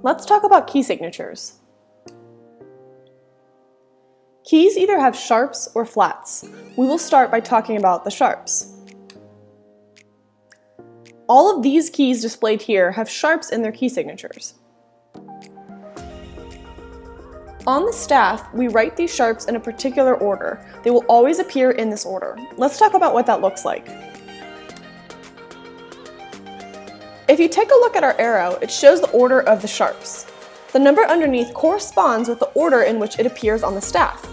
Let's talk about key signatures. Keys either have sharps or flats. We will start by talking about the sharps. All of these keys displayed here have sharps in their key signatures. On the staff, we write these sharps in a particular order. They will always appear in this order. Let's talk about what that looks like. If you take a look at our arrow, it shows the order of the sharps. The number underneath corresponds with the order in which it appears on the staff.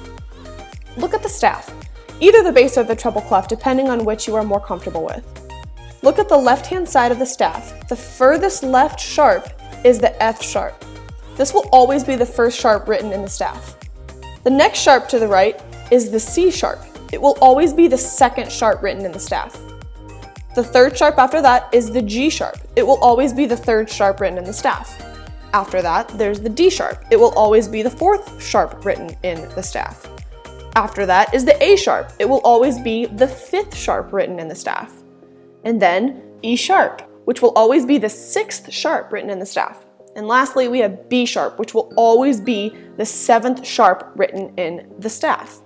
Look at the staff, either the bass or the treble clef, depending on which you are more comfortable with. Look at the left-hand side of the staff. The furthest left sharp is the F sharp. This will always be the first sharp written in the staff. The next sharp to the right is the C sharp. It will always be the second sharp written in the staff. The third sharp after that is the G sharp. It will always be the third sharp written in the staff. After that, there's the D sharp. It will always be the fourth sharp written in the staff. After that is the A sharp. It will always be the fifth sharp written in the staff. And then E sharp, which will always be the sixth sharp written in the staff. And lastly, we have B sharp, which will always be the seventh sharp written in the staff.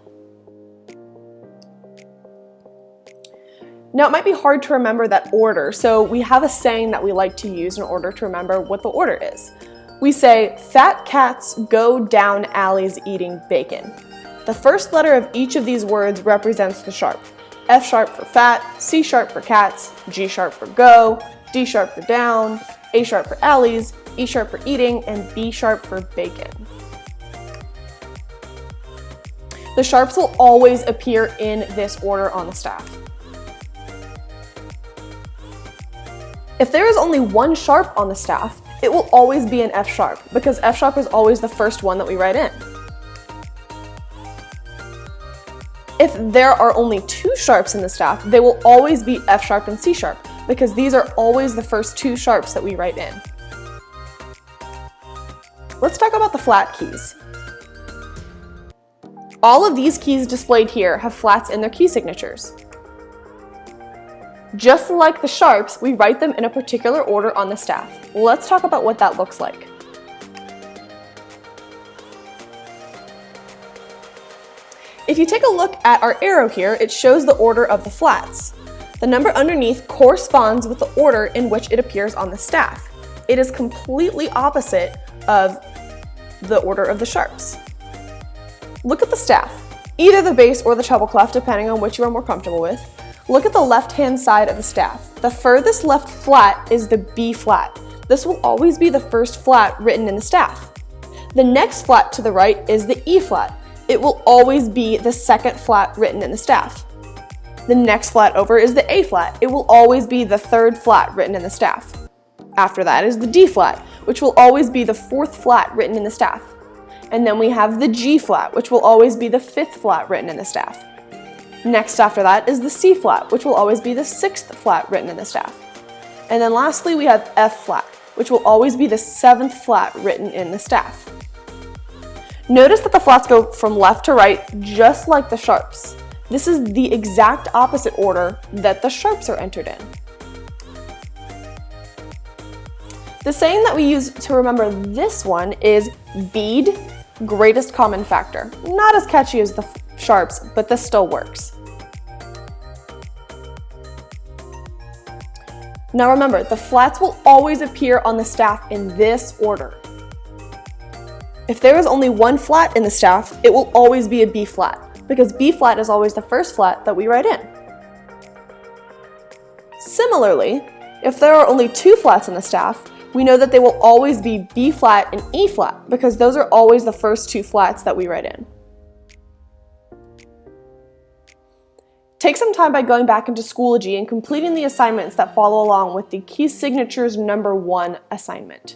Now, it might be hard to remember that order, so we have a saying that we like to use in order to remember what the order is. We say, "Fat cats go down alleys eating bacon." The first letter of each of these words represents the sharp. F sharp for fat, C sharp for cats, G sharp for go, D sharp for down, A sharp for alleys, E sharp for eating, and B sharp for bacon. The sharps will always appear in this order on the staff. If there is only one sharp on the staff, it will always be an F sharp, because F sharp is always the first one that we write in. If there are only two sharps in the staff, they will always be F sharp and C sharp, because these are always the first two sharps that we write in. Let's talk about the flat keys. All of these keys displayed here have flats in their key signatures. Just like the sharps, we write them in a particular order on the staff. Let's talk about what that looks like. If you take a look at our arrow here, it shows the order of the flats. The number underneath corresponds with the order in which it appears on the staff. It is completely opposite of the order of the sharps. Look at the staff, either the bass or the treble clef, depending on which you are more comfortable with. Look at the left-hand side of the staff. The furthest left flat is the B flat. This will always be the first flat written in the staff. The next flat to the right is the E flat. It will always be the second flat written in the staff. The next flat over is the A flat. It will always be the third flat written in the staff. After that is the D flat, which will always be the fourth flat written in the staff. And then we have the G flat, which will always be the fifth flat written in the staff. Next after that is the C flat, which will always be the sixth flat written in the staff. And then lastly we have F flat, which will always be the seventh flat written in the staff. Notice that the flats go from left to right, just like the sharps. This is the exact opposite order that the sharps are entered in. The saying that we use to remember this one is bead, greatest common factor. Not as catchy as the sharps, but this still works. Now remember, the flats will always appear on the staff in this order. If there is only one flat in the staff, it will always be a B flat, because B flat is always the first flat that we write in. Similarly, if there are only two flats in the staff, we know that they will always be B flat and E flat, because those are always the first two flats that we write in. Take some time by going back into Schoology and completing the assignments that follow along with the Key Signatures number 1 assignment.